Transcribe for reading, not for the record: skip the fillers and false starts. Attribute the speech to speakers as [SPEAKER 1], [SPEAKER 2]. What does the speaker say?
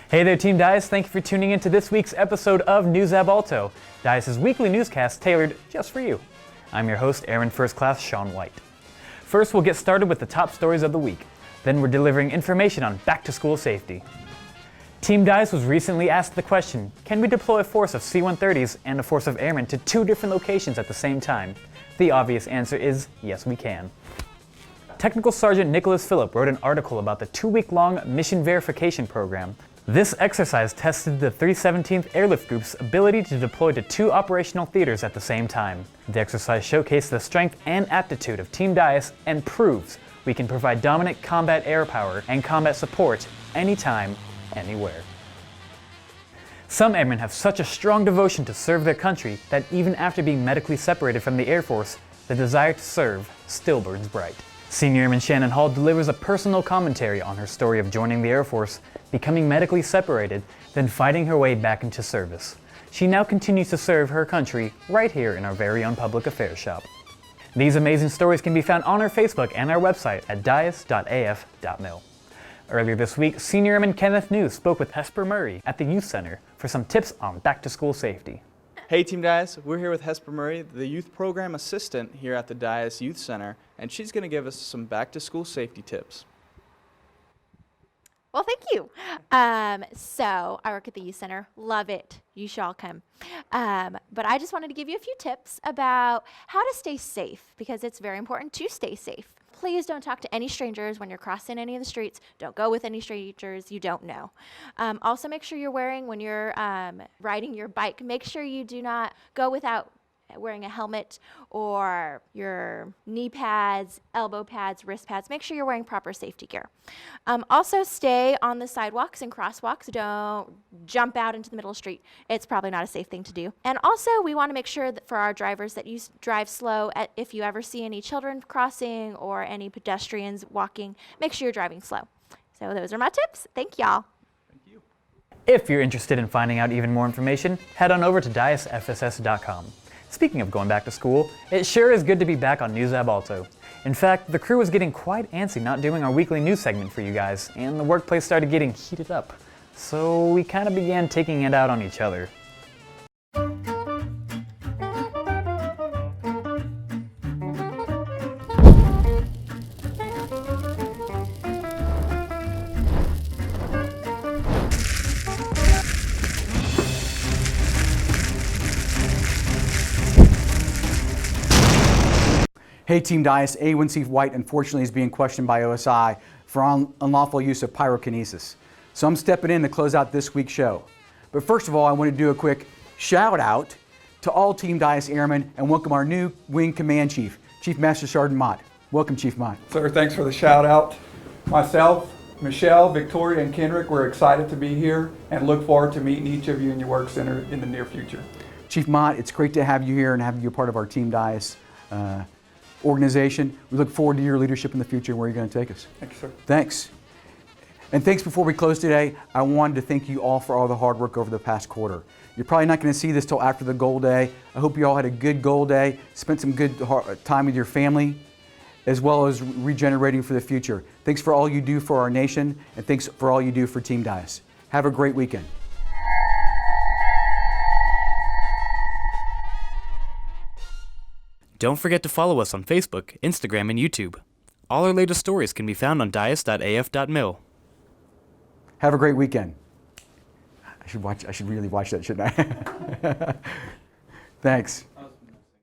[SPEAKER 1] Hey there, Team Dyess. Thank you for tuning in to this week's episode of Ab Alto, Dyess' weekly newscast tailored just for you. I'm your host, Airman First Class Sean White. First, we'll get started with the top stories of the week. Then we're delivering information on back-to-school safety. Team Dyess was recently asked the question, can we deploy a force of C-130s and a force of airmen to two different locations at the same time? The obvious answer is, yes, we can. Technical Sergeant Nicholas Phillip wrote an article about the 2-week-long mission verification program. This exercise tested the 317th Airlift Group's ability to deploy to two operational theaters at the same time. The exercise showcased the strength and aptitude of Team Dyess and proves we can provide dominant combat air power and combat support anytime, anywhere. Some airmen have such a strong devotion to serve their country that even after being medically separated from the Air Force, the desire to serve still burns bright. Senior Airman Shannon Hall delivers a personal commentary on her story of joining the Air Force, becoming medically separated, then fighting her way back into service. She now continues to serve her country right here in our very own public affairs shop. These amazing stories can be found on our Facebook and our website at dyess.af.mil. Earlier this week, Senior Airman Kenneth New spoke with Hesper Murray at the Youth Center for some tips on back-to-school safety.
[SPEAKER 2] Hey Team Dyess, we're here with Hesper Murray, the Youth Program Assistant here at the Dyess Youth Center, and she's going to give us some back-to-school safety tips.
[SPEAKER 3] Well, thank you. So I work at the Youth Center. Love it. You shall come. But I just wanted to give you a few tips about how to stay safe, because it's very important to stay safe. Please don't talk to any strangers when you're crossing any of the streets. Don't go with any strangers you don't know. Also, make sure you're wearing, when you're riding your bike, make sure you do not go without wearing a helmet or your knee pads, elbow pads, wrist pads. Make sure you're wearing proper safety gear. Also, stay on the sidewalks and crosswalks. Don't jump out into the middle of the street. It's probably not a safe thing to do. And also, we want to make sure that for our drivers that you drive slow. If you ever see any children crossing or any pedestrians walking, make sure you're driving slow. So those are my tips. Thank y'all.
[SPEAKER 1] If you're interested in finding out even more information, head on over to dyessfss.com. Speaking of going back to school, it sure is good to be back on Ab Alto. In fact, the crew was getting quite antsy not doing our weekly news segment for you guys, and the workplace started getting heated up. So we kind of began taking it out on each other.
[SPEAKER 4] Hey Team Dyess, A1C White unfortunately is being questioned by OSI for unlawful use of pyrokinesis. So I'm stepping in to close out this week's show. But first of all, I want to do a quick shout out to all Team Dyess Airmen and welcome our new Wing Command Chief, Chief Master Sergeant Mott. Welcome, Chief Mott.
[SPEAKER 5] Sir, thanks for the shout out. Myself, Michelle, Victoria, and Kendrick, we're excited to be here and look forward to meeting each of you in your work center in the near future.
[SPEAKER 4] Chief Mott, it's great to have you here and have you a part of our Team Dyess organization. We look forward to your leadership in the future and where you're going to take us.
[SPEAKER 5] Thank you, sir.
[SPEAKER 4] Thanks. And thanks before we close today, I wanted to thank you all for all the hard work over the past quarter. You're probably not going to see this till after the goal day. I hope you all had a good goal day, spent some good time with your family, as well as regenerating for the future. Thanks for all you do for our nation, and thanks for all you do for Team Dyess. Have a great weekend.
[SPEAKER 1] Don't forget to follow us on Facebook, Instagram, and YouTube. All our latest stories can be found on dyess.af.mil.
[SPEAKER 4] Have a great weekend. I should really watch that, shouldn't I? Thanks.